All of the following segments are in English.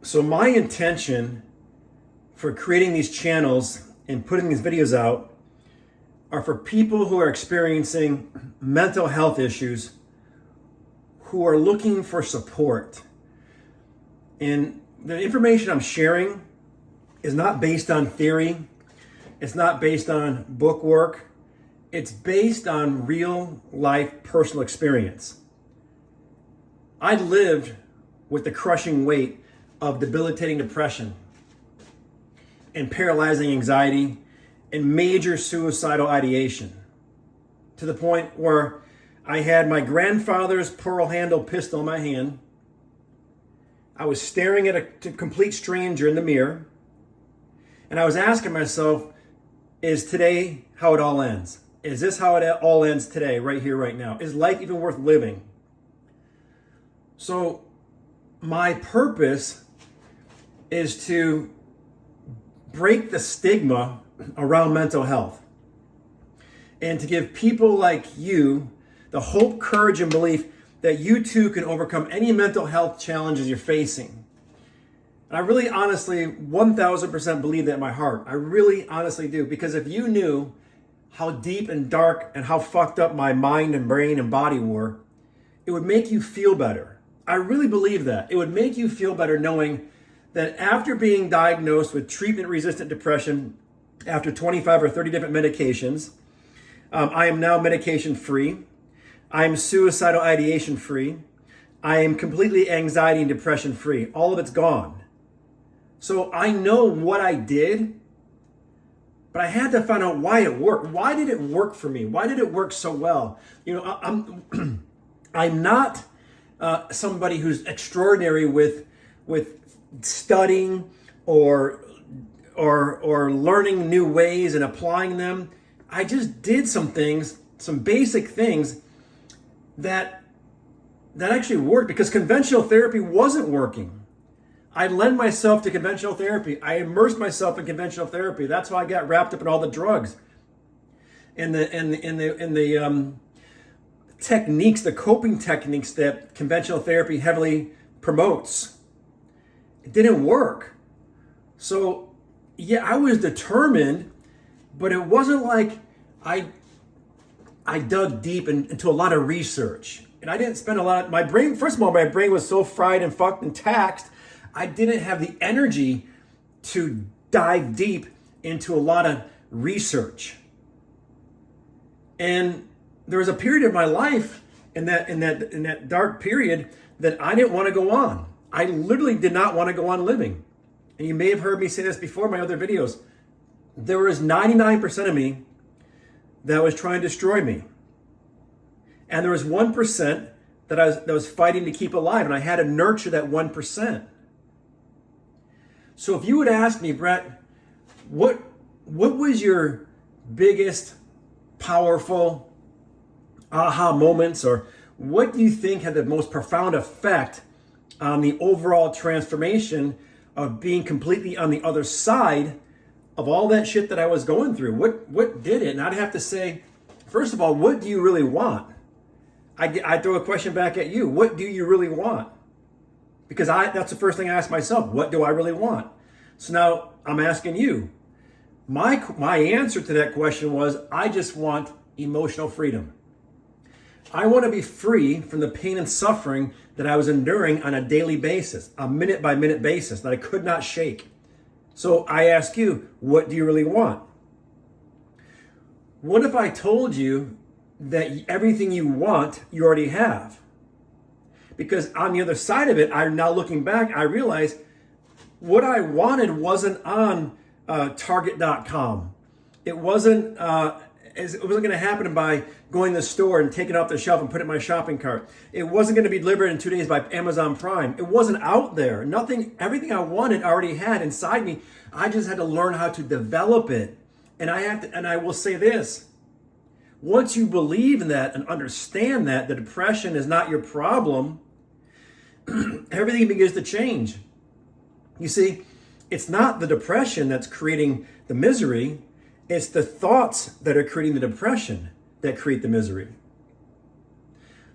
So my intention for creating these channels and putting these videos out are for people who are experiencing mental health issues, who are looking for support. And the information I'm sharing is not based on theory. It's not based on book work. It's based on real life personal experience. I lived with the crushing weight of debilitating depression and paralyzing anxiety and major suicidal ideation, to the point where I had my grandfather's pearl handle pistol in my hand. I was staring at a complete stranger in the mirror, and I was asking myself, is today how it all ends? Is this how it all ends today, right here, right now? Is life even worth living? So my purpose is to break the stigma around mental health and to give people like you the hope, courage, and belief that you too can overcome any mental health challenges you're facing. And I really honestly 1000% believe that in my heart. I really honestly do, because if you knew how deep and dark and how fucked up my mind and brain and body were, it would make you feel better. I really believe that. It would make you feel better knowing that after being diagnosed with treatment-resistant depression, after 25 or 30 different medications, I am now medication-free. I am suicidal ideation-free. I am completely anxiety and depression-free. All of it's gone. So I know what I did, but I had to find out why it worked. Why did it work for me? Why did it work so well? You know, I'm not somebody who's extraordinary with studying or learning new ways and applying them. I just did some things, some basic things that actually worked, because conventional therapy wasn't working. I lent myself to conventional therapy. I immersed myself in conventional therapy. That's why I got wrapped up in all the drugs and the techniques, the coping techniques that conventional therapy heavily promotes. It didn't work. So yeah, I was determined, but it wasn't like I dug deep into a lot of research. And I didn't spend a lot of my brain. First of all, my brain was so fried and fucked and taxed, I didn't have the energy to dive deep into a lot of research. And there was a period of my life in that dark period that I didn't want to go on. I literally did not want to go on living. And you may have heard me say this before in my other videos. There was 99% of me that was trying to destroy me. And there was 1% that was fighting to keep alive, and I had to nurture that 1%. So if you would ask me, Brett, what was your biggest powerful aha moments, or what do you think had the most profound effect on the overall transformation of being completely on the other side of all that shit that I was going through? What did it? And I'd have to say, first of all, what do you really want? I throw a question back at you. What do you really want? Because that's the first thing I ask myself. What do I really want? So now I'm asking you. My answer to that question was, I just want emotional freedom. I want to be free from the pain and suffering that I was enduring on a daily basis, a minute by minute basis that I could not shake. So I ask you, what do you really want? What if I told you that everything you want, you already have? Because on the other side of it, I'm now looking back, I realize what I wanted wasn't on Target.com. It wasn't going to happen by going to the store and taking it off the shelf and put it in my shopping cart. It wasn't going to be delivered in 2 days by Amazon Prime. It wasn't out there. Everything I wanted I already had inside me. I just had to learn how to develop it. And I will say this. Once you believe in that and understand that the depression is not your problem, everything begins to change. You see, it's not the depression that's creating the misery. It's the thoughts that are creating the depression that create the misery.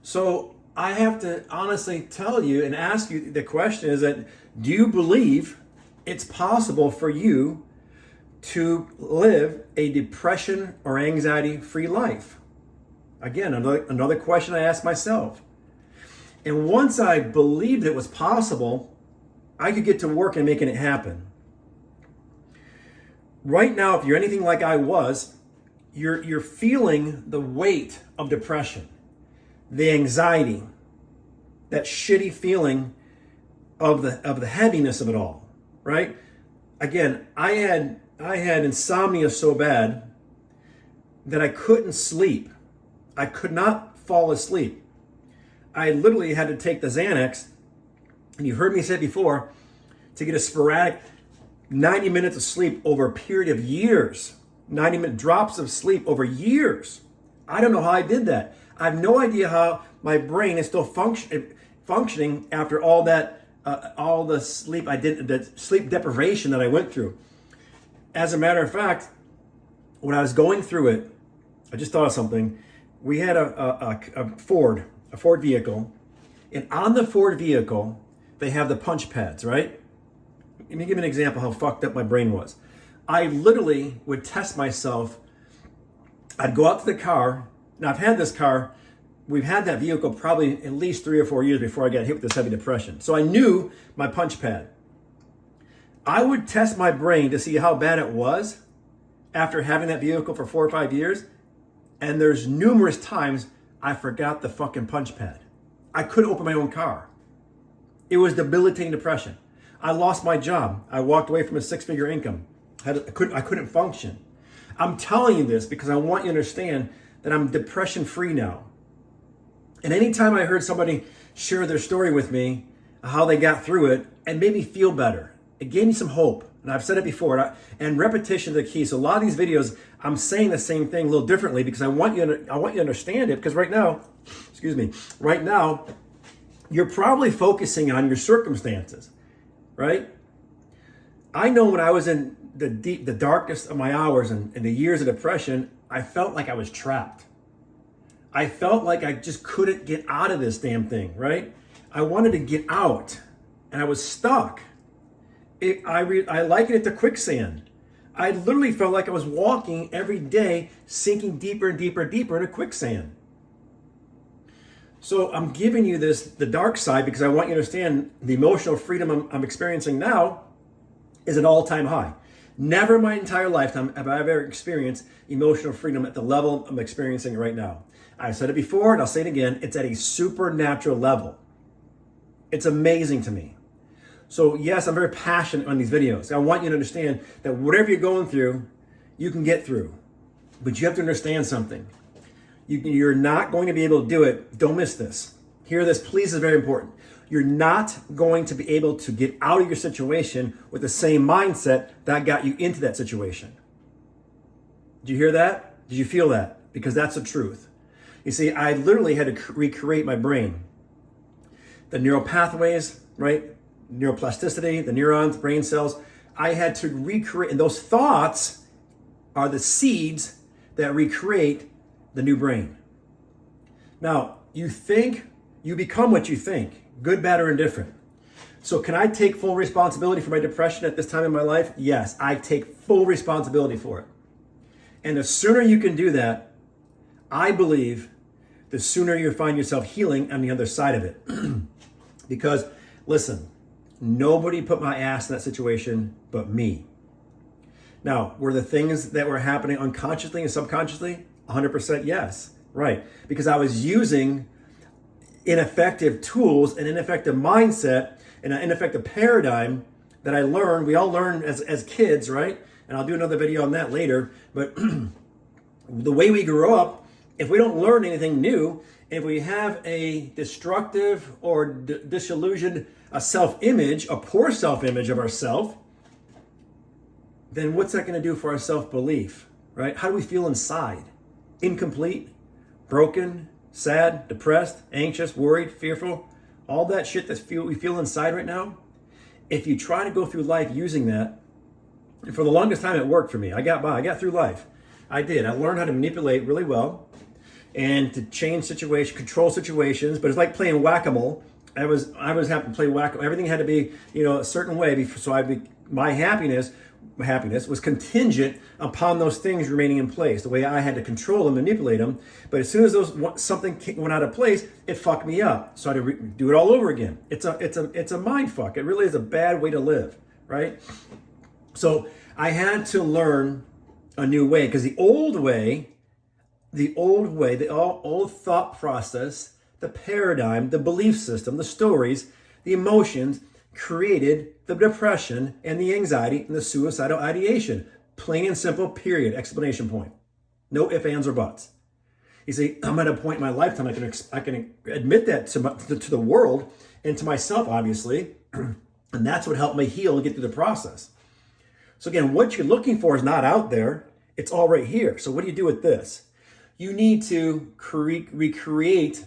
So I have to honestly tell you and ask you the question is that, do you believe it's possible for you to live a depression or anxiety free life? Again, another question I asked myself. And once I believed it was possible, I could get to work and making it happen. Right now, if you're anything like I was, you're feeling the weight of depression, the anxiety, that shitty feeling of the heaviness of it all, right? Again, I had insomnia so bad that I couldn't sleep. I could not fall asleep. I literally had to take the Xanax, and you heard me say it before, to get a sporadic 90 minutes of sleep over a period of years. 90-minute drops of sleep over years. I don't know how I did that. I have no idea how my brain is still functioning after all that, all the sleep the sleep deprivation that I went through. As a matter of fact, when I was going through it, I just thought of something. We had a Ford vehicle, and on the Ford vehicle, they have the punch pads, right? Let me give you an example how fucked up my brain was. I literally would test myself. I'd go out to the car. Now, I've had this car, we've had that vehicle probably at least 3 or 4 years before I got hit with this heavy depression. So I knew my punch pad. I would test my brain to see how bad it was after having that vehicle for 4 or 5 years. And there's numerous times I forgot the fucking punch pad. I couldn't open my own car. It was debilitating depression. I lost my job. I walked away from a 6-figure income. I couldn't function. I'm telling you this because I want you to understand that I'm depression free now. And anytime I heard somebody share their story with me, how they got through it, and made me feel better, it gave me some hope. And I've said it before, and repetition is the key. So a lot of these videos, I'm saying the same thing a little differently because I want you to understand it. Because right now, you're probably focusing on your circumstances, right? I know when I was in the darkest of my hours and the years of depression, I felt like I was trapped. I felt like I just couldn't get out of this damn thing, right? I wanted to get out, and I was stuck. I liken it to quicksand. I literally felt like I was walking every day, sinking deeper and deeper and deeper into quicksand. So I'm giving you the dark side because I want you to understand the emotional freedom I'm experiencing now is an all-time high. Never in my entire lifetime have I ever experienced emotional freedom at the level I'm experiencing right now. I've said it before and I'll say it again. It's at a supernatural level. It's amazing to me. So yes, I'm very passionate on these videos. I want you to understand that whatever you're going through, you can get through. But you have to understand something. You're not going to be able to do it. Don't miss this. Hear this, please, is very important. You're not going to be able to get out of your situation with the same mindset that got you into that situation. Did you hear that? Did you feel that? Because that's the truth. You see, I literally had to recreate my brain. The neural pathways, right? Neuroplasticity, the neurons, brain cells. I had to recreate, and those thoughts are the seeds that recreate the new brain. Now, you think, you become what you think, good, bad, or indifferent. So can I take full responsibility for my depression at this time in my life? Yes, I take full responsibility for it. And the sooner you can do that, I believe, the sooner you'll find yourself healing on the other side of it. Because, listen, nobody put my ass in that situation but me. Now, were the things that were happening unconsciously and subconsciously? 100% yes, right. Because I was using ineffective tools, an ineffective mindset, and an ineffective paradigm that I learned. We all learn as kids, right? And I'll do another video on that later. But the way we grew up, if we don't learn anything new, if we have a destructive or disillusioned self-image, a poor self-image of ourselves, then what's that going to do for our self-belief, right? How do we feel inside? Incomplete, broken, sad, depressed, anxious, worried, fearful, all that shit that we feel inside right now. If you try to go through life using that, and for the longest time it worked for me. I got by, I got through life. I did. I learned how to manipulate really well. and to change situations, control situations. But it's like playing whack-a-mole. I was having to play whack-a-mole. Everything had to be, a certain way before, so my happiness was contingent upon those things remaining in place, the way I had to control them, manipulate them. But as soon as something went out of place, it fucked me up. So I had to do it all over again. It's a mind fuck. It really is a bad way to live, right? So I had to learn a new way, because the old old thought process, the paradigm, the belief system, the stories, the emotions created the depression and the anxiety and the suicidal ideation. Plain and simple, period, exclamation point. No ifs, ands, or buts. You see, I'm at a point in my lifetime I can admit that to the world and to myself, obviously, and that's what helped me heal and get through the process. So again, what you're looking for is not out there. It's all right here. So what do you do with this? You need to recreate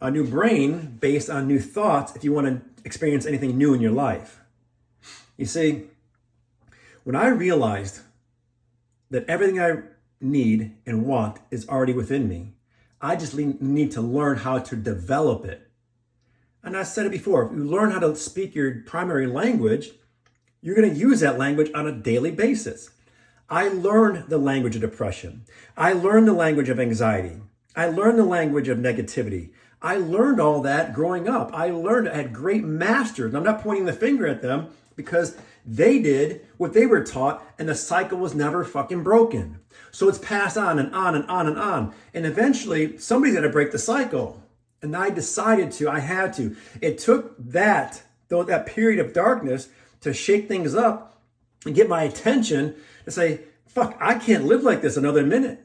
a new brain based on new thoughts if you want to experience anything new in your life. You see, when I realized that everything I need and want is already within me, I just need to learn how to develop it. And I said it before, if you learn how to speak your primary language, you're going to use that language on a daily basis. I learned the language of depression. I learned the language of anxiety. I learned the language of negativity. I learned all that growing up. I had great masters. I'm not pointing the finger at them, because they did what they were taught, and the cycle was never fucking broken. So it's passed on and on and on and on. And eventually somebody's got to break the cycle. And I decided I had to. It took that period of darkness to shake things up and get my attention to say, fuck, I can't live like this another minute.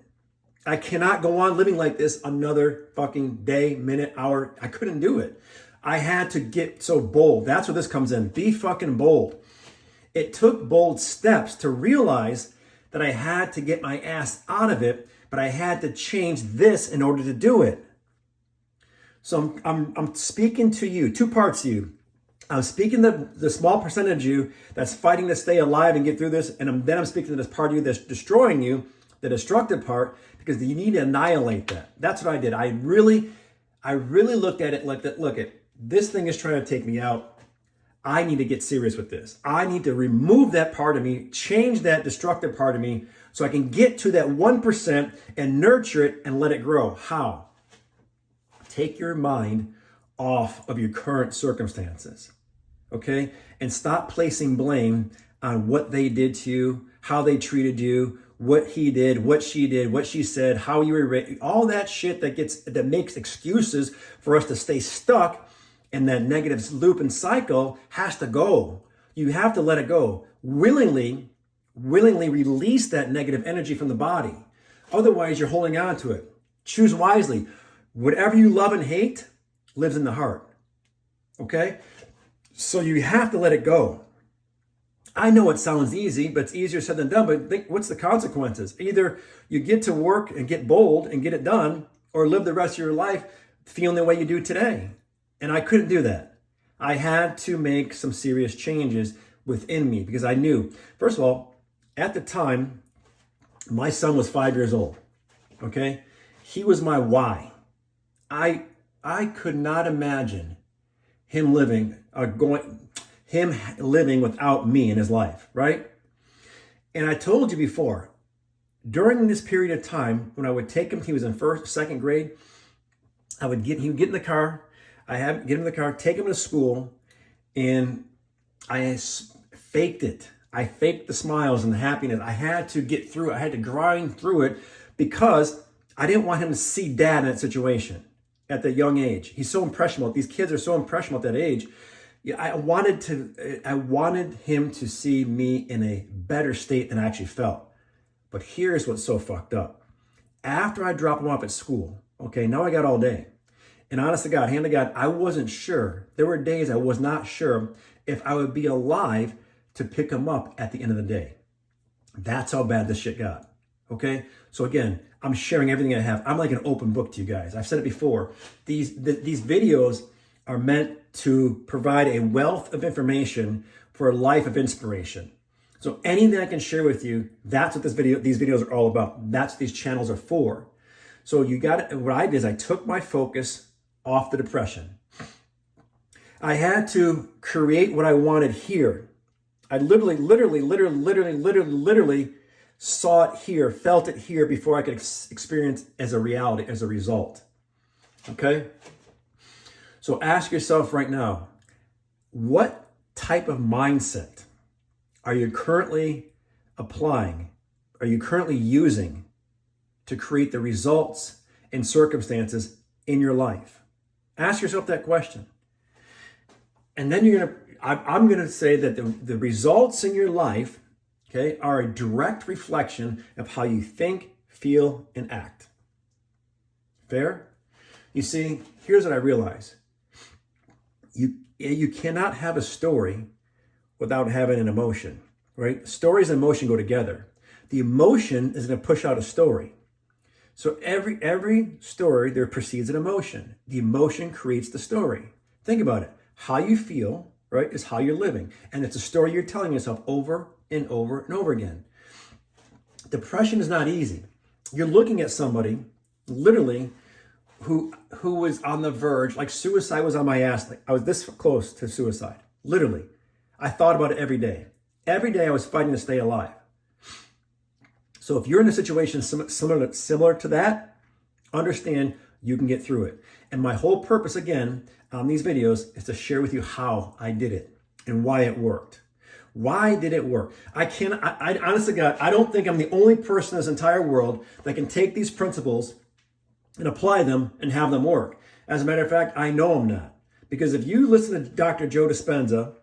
I cannot go on living like this another fucking day, minute, hour. I couldn't do it. I had to get so bold. That's where this comes in. Be fucking bold. It took bold steps to realize that I had to get my ass out of it, but I had to change this in order to do it. So I'm speaking to you, two parts of you. I'm speaking to the small percentage of you that's fighting to stay alive and get through this, and then I'm speaking to this part of you that's destroying you, the destructive part, because you need to annihilate that. That's what I did. I really looked at it like that. Look, this thing is trying to take me out. I need to get serious with this. I need to remove that part of me, change that destructive part of me, so I can get to that 1% and nurture it and let it grow. How? Take your mind off of your current circumstances, okay? And stop placing blame on what they did to you, how they treated you, what he did, what she said, how you were, all that shit that makes excuses for us to stay stuck in that negative loop and cycle has to go. You have to let it go. Willingly release that negative energy from the body. Otherwise, you're holding on to it. Choose wisely. Whatever you love and hate lives in the heart. Okay? So you have to let it go. I know it sounds easy, but it's easier said than done. But think, what's the consequences? Either you get to work and get bold and get it done, or live the rest of your life feeling the way you do today. And I couldn't do that. I had to make some serious changes within me, because I knew, first of all, at the time, my son was 5 years old. Okay? He was my why. I could not imagine him living without me in his life, right? And I told you before, during this period of time, when I would take him, he was in second grade, he would get in the car, get him in the car, take him to school, and I faked it. I faked the smiles and the happiness. I had to get through it. I had to grind through it, because I didn't want him to see dad in that situation at that young age. He's so impressionable. These kids are so impressionable at that age. Yeah, I wanted him to see me in a better state than I actually felt. But here's what's so fucked up. After I dropped him off at school, okay, now I got all day. And honest to God, hand to God, I wasn't sure. There were days I was not sure if I would be alive to pick him up at the end of the day. That's how bad this shit got. Okay? So again, I'm sharing everything I have. I'm like an open book to you guys. I've said it before. These videos are meant to provide a wealth of information for a life of inspiration. So anything I can share with you, that's what these videos are all about. That's what these channels are for. So what I did is I took my focus off the depression. I had to create what I wanted here. I literally saw it here, felt it here before I could experience as a reality, as a result. Okay? So ask yourself right now, what type of mindset are you currently applying? Are you currently using to create the results and circumstances in your life? Ask yourself that question. And then I'm going to say that the results in your life, okay, are a direct reflection of how you think, feel, and act. Fair? You see, here's what I realize. You cannot have a story without having an emotion, right? Stories and emotion go together. The emotion is going to push out a story. So every story, there precedes an emotion. The emotion creates the story. Think about it. How you feel, right, is how you're living. And it's a story you're telling yourself over and over and over again. Depression is not easy. You're looking at somebody, literally, who was on the verge, like suicide was on my ass. Like I was this close to suicide, literally. I thought about it every day. Every day I was fighting to stay alive. So if you're in a situation similar to that, understand you can get through it. And my whole purpose, again, on these videos is to share with you how I did it and why it worked. Why did it work? I honestly, God, I don't think I'm the only person in this entire world that can take these principles and apply them and have them work. As a matter of fact, I know I'm not. Because if you listen to Dr. Joe Dispenza,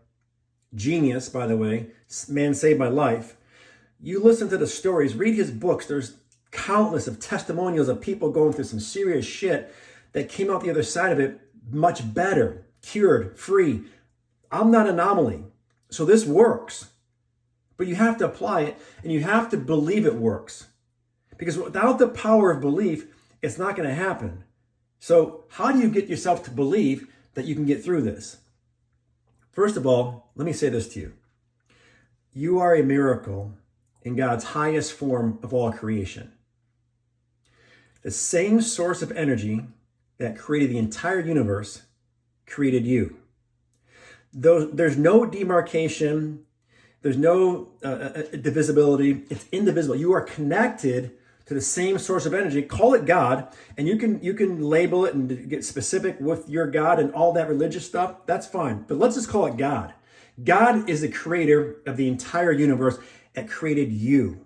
genius, by the way, man saved my life, you listen to the stories, read his books, there's countless of testimonials of people going through some serious shit that came out the other side of it much better, cured, free. I'm not an anomaly. So this works. But you have to apply it and you have to believe it works. Because without the power of belief, it's not going to happen. So how do you get yourself to believe that you can get through this? First of all, let me say this to you. You are a miracle in God's highest form of all creation. The same source of energy that created the entire universe created you. Though there's no demarcation, there's no divisibility, it's indivisible. You are connected to the same source of energy. Call it God, and you can label it and get specific with your God and all that religious stuff. That's fine, but let's just call it God. God is the creator of the entire universe and created you.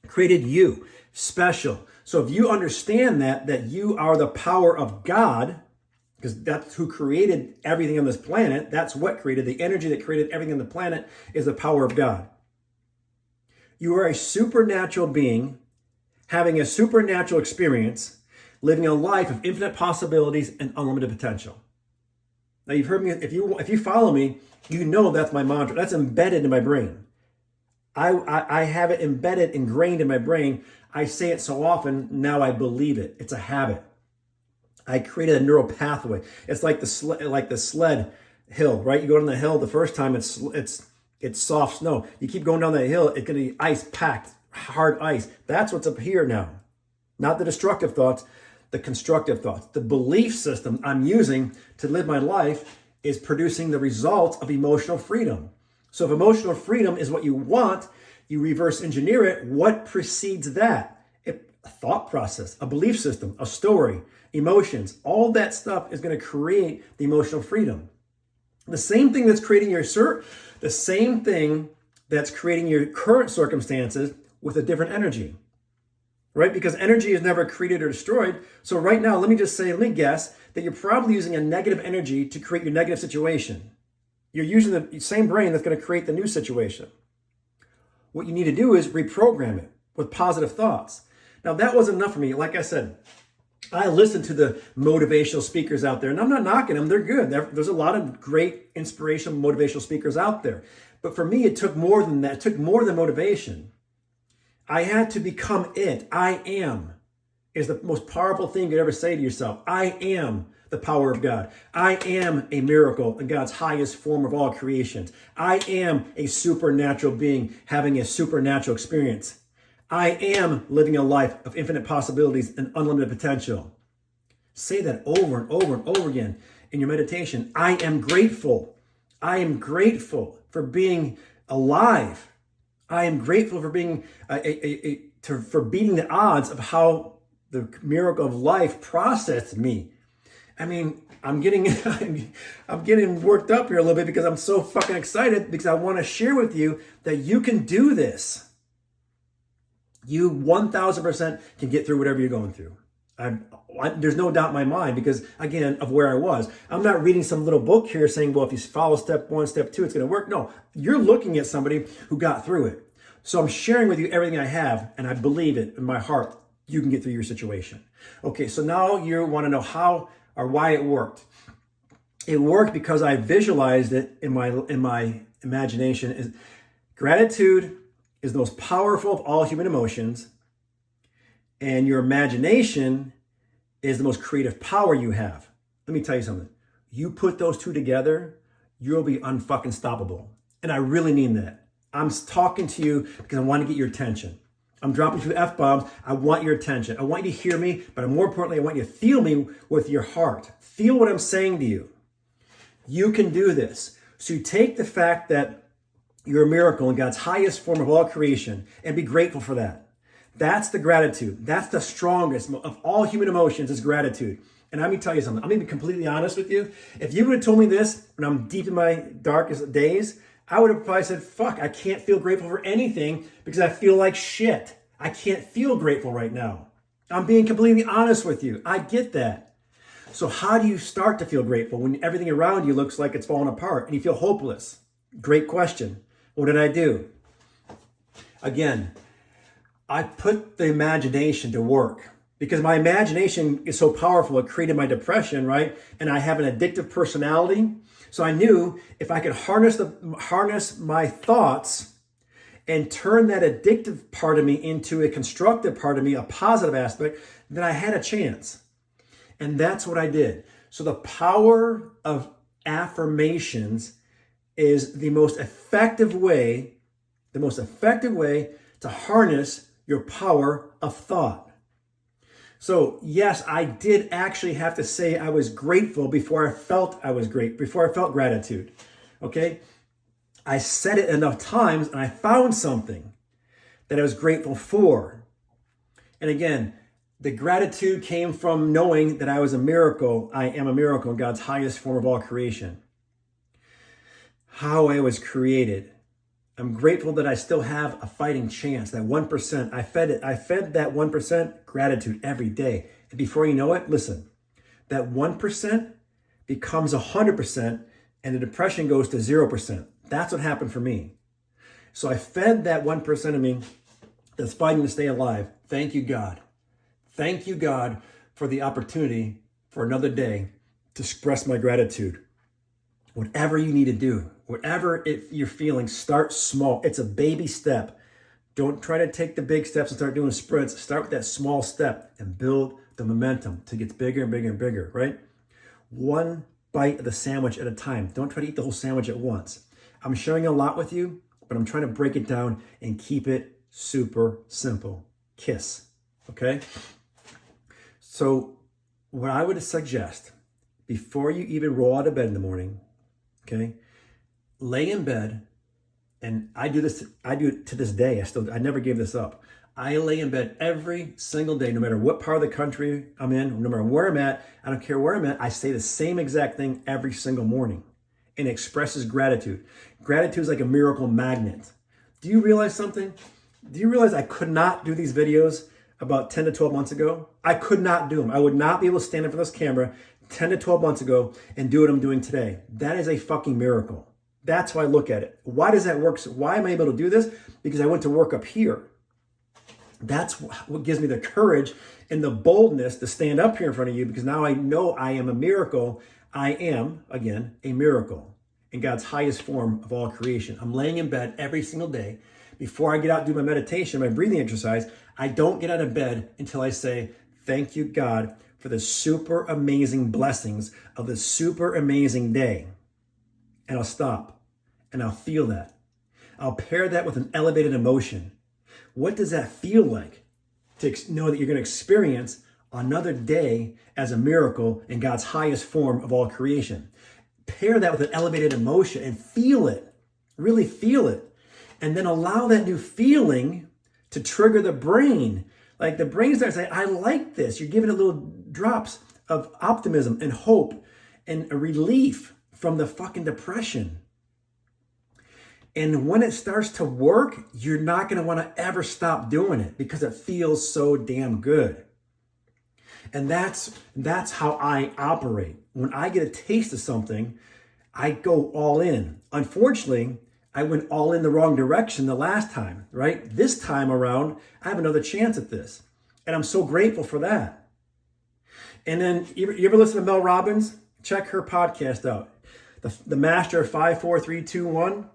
Created you, special. So if you understand that you are the power of God, because that's who created everything on this planet, that's what created the energy that created everything on the planet is the power of God. You are a supernatural being having a supernatural experience, living a life of infinite possibilities and unlimited potential. Now you've heard me, if you follow me, you know that's my mantra. That's embedded in my brain. I have it embedded, ingrained in my brain. I say it so often, now I believe it. It's a habit. I created a neural pathway. It's like the sled hill, right? You go down the hill the first time, it's soft snow. You keep going down that hill, it's gonna be ice packed, hard ice. That's what's up here now. Not the destructive thoughts, the constructive thoughts. The belief system I'm using to live my life is producing the results of emotional freedom. So if emotional freedom is what you want, you reverse engineer it. What precedes that? A thought process, a belief system, a story, emotions, all that stuff is going to create the emotional freedom. The same thing that's creating the same thing that's creating your current circumstances with a different energy, right? Because energy is never created or destroyed. So right now, let me guess that you're probably using a negative energy to create your negative situation. You're using the same brain that's going to create the new situation. What you need to do is reprogram it with positive thoughts. Now, that wasn't enough for me. Like I said, I listen to the motivational speakers out there, and I'm not knocking them. They're good. There's a lot of great inspirational, motivational speakers out there. But for me, it took more than that. It took more than motivation. I had to become it. I am is the most powerful thing you could ever say to yourself. I am the power of God. I am a miracle in God's highest form of all creations. I am a supernatural being having a supernatural experience. I am living a life of infinite possibilities and unlimited potential. Say that over and over and over again in your meditation. I am grateful. I am grateful for being alive. I am grateful for being for beating the odds of how the miracle of life processed me. I mean, I'm getting worked up here a little bit because I'm so fucking excited because I want to share with you that you can do this. You 1000% can get through whatever you're going through. There's no doubt in my mind because, again, of where I was. I'm not reading some little book here saying, well, if you follow step 1, step 2, it's going to work. No, you're looking at somebody who got through it. So I'm sharing with you everything I have, and I believe it in my heart. You can get through your situation. Okay, so now you want to know how or why it worked. It worked because I visualized it in my imagination. Gratitude is the most powerful of all human emotions, and your imagination is the most creative power you have. Let me tell you something. You put those two together, you'll be unfucking stoppable. And I really mean that. I'm talking to you because I want to get your attention. I'm dropping 2 F-bombs. I want your attention. I want you to hear me, but more importantly, I want you to feel me with your heart. Feel what I'm saying to you. You can do this. So you take the fact that you're a miracle in God's highest form of all creation and be grateful for that. That's the gratitude. That's the strongest of all human emotions is gratitude. And let me tell you something. I'm going to be completely honest with you. If you would have told me this when I'm deep in my darkest days, I would have probably said, fuck, I can't feel grateful for anything because I feel like shit. I can't feel grateful right now. I'm being completely honest with you. I get that. So how do you start to feel grateful when everything around you looks like it's falling apart and you feel hopeless? Great question. What did I do? Again, I put the imagination to work because my imagination is so powerful. It created my depression, right? And I have an addictive personality. So I knew if I could harness my thoughts and turn that addictive part of me into a constructive part of me, a positive aspect, then I had a chance. And that's what I did. So the power of affirmations is the most effective way to harness your power of thought. So yes, I did actually have to say I was grateful before I felt gratitude. Okay? I said it enough times and I found something that I was grateful for. And again, the gratitude came from knowing that I was a miracle. I am a miracle in God's highest form of all creation. How I was created. I'm grateful that I still have a fighting chance. That 1%, I fed that 1% gratitude every day. And before you know it, listen, that 1% becomes 100% and the depression goes to 0%. That's what happened for me. So I fed that 1% of me that's fighting to stay alive. Thank you, God. Thank you, God, for the opportunity for another day to express my gratitude. Whatever you need to do, whatever you're feeling, start small. It's a baby step. Don't try to take the big steps and start doing sprints. Start with that small step and build the momentum to get bigger and bigger and bigger, right? One bite of the sandwich at a time. Don't try to eat the whole sandwich at once. I'm sharing a lot with you, but I'm trying to break it down and keep it super simple. KISS, okay? So what I would suggest, before you even roll out of bed in the morning, okay, lay in bed, and I do it to this day. I never gave this up. I lay in bed every single day, no matter what part of the country I'm in, no matter where I'm at. I don't care where I'm at. I say the same exact thing every single morning, and it expresses gratitude. Gratitude is like a miracle magnet. Do you realize something? Do you realize I could not do these videos about 10 to 12 months ago? I could not do them. I would not be able to stand in front of this camera 10 to 12 months ago and do what I'm doing today. That is a fucking miracle. That's how I look at it. Why does that work? Why am I able to do this? Because I went to work up here. That's what gives me the courage and the boldness to stand up here in front of you, because now I know I am a miracle. I am, again, a miracle in God's highest form of all creation. I'm laying in bed every single day. Before I get out and do my meditation, my breathing exercise, I don't get out of bed until I say, thank you, God, for the super amazing blessings of this super amazing day. And I'll stop and I'll feel that. I'll pair that with an elevated emotion. What does that feel like to know that you're going to experience another day as a miracle in God's highest form of all creation? Pair that with an elevated emotion and feel it, really feel it. And then allow that new feeling to trigger the brain. Like the brain starts saying, I like this. You're giving it little drops of optimism and hope and a relief from the fucking depression. And when it starts to work, you're not going to want to ever stop doing it because it feels so damn good. And that's how I operate. When I get a taste of something, I go all in. Unfortunately, I went all in the wrong direction the last time, right? This time around, I have another chance at this. And I'm so grateful for that. And then, you ever listen to Mel Robbins? Check her podcast out. The Master of 5, 4, 3, 2, 1.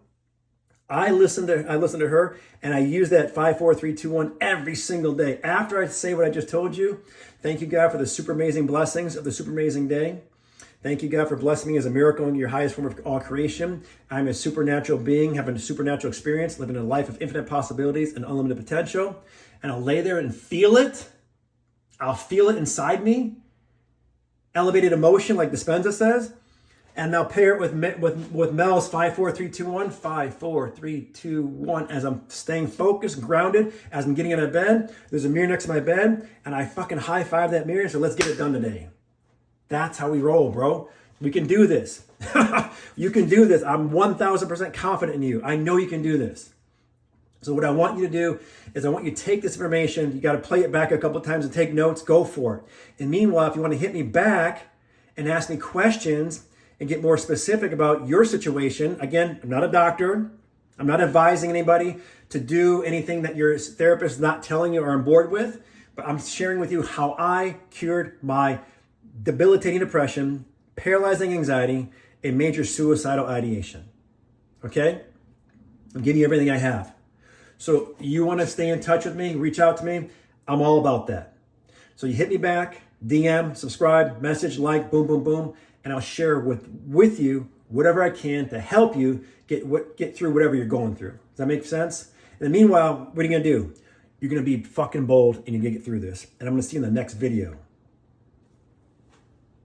I listen to her, and I use that 5, 4, 3, 2, 1 every single day. After I say what I just told you, thank you, God, for the super amazing blessings of the super amazing day. Thank you, God, for blessing me as a miracle in your highest form of all creation. I'm a supernatural being, having a supernatural experience, living a life of infinite possibilities and unlimited potential. And I'll lay there and feel it. I'll feel it inside me. Elevated emotion, like Dispenza says. And I'll pair it with Mel's 5, 4, 3, 2, 1, 5, 4, 3, 2, 1. As I'm staying focused, grounded, as I'm getting out of bed, there's a mirror next to my bed, and I fucking high five that mirror. So let's get it done today. That's how we roll, bro. We can do this. You can do this. I'm 1,000% confident in you. I know you can do this. So what I want you to do is I want you to take this information. You got to play it back a couple of times and take notes. Go for it. And meanwhile, if you want to hit me back and ask me questions and get more specific about your situation, again, I'm not a doctor. I'm not advising anybody to do anything that your therapist is not telling you or on board with, but I'm sharing with you how I cured my debilitating depression, paralyzing anxiety, and major suicidal ideation. Okay? I'm giving you everything I have. So you want to stay in touch with me, reach out to me, I'm all about that. So you hit me back, DM, subscribe, message, like, boom, boom, boom, and I'll share with you whatever I can to help you get through whatever you're going through. Does that make sense? And then meanwhile, what are you going to do? You're going to be fucking bold and you're going to get through this. And I'm going to see you in the next video.